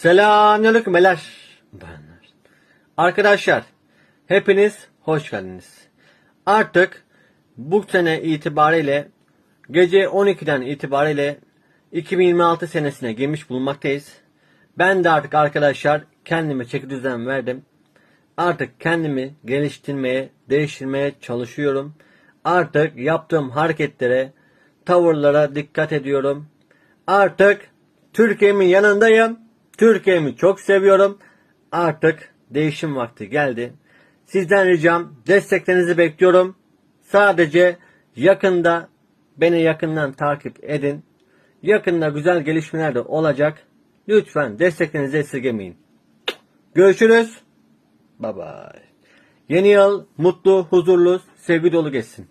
Selamünaleyküm beyler. Bayanlar. Arkadaşlar, hepiniz hoş geldiniz. Artık bu sene itibariyle gece 12'den itibariyle 2026 senesine girmiş bulunmaktayız. Ben de artık arkadaşlar kendime çekidüzen verdim. Artık kendimi geliştirmeye, değiştirmeye çalışıyorum. Artık yaptığım hareketlere, tavırlara dikkat ediyorum. Artık Türkiye'min yanındayım. Türkiye'mi çok seviyorum. Artık değişim vakti geldi. Sizden ricam desteklerinizi bekliyorum. Sadece yakında beni yakından takip edin. Yakında güzel gelişmeler de olacak. Lütfen desteklerinizi esirgemeyin. Görüşürüz. Bye bye. Yeni yıl mutlu, huzurlu, sevgi dolu geçsin.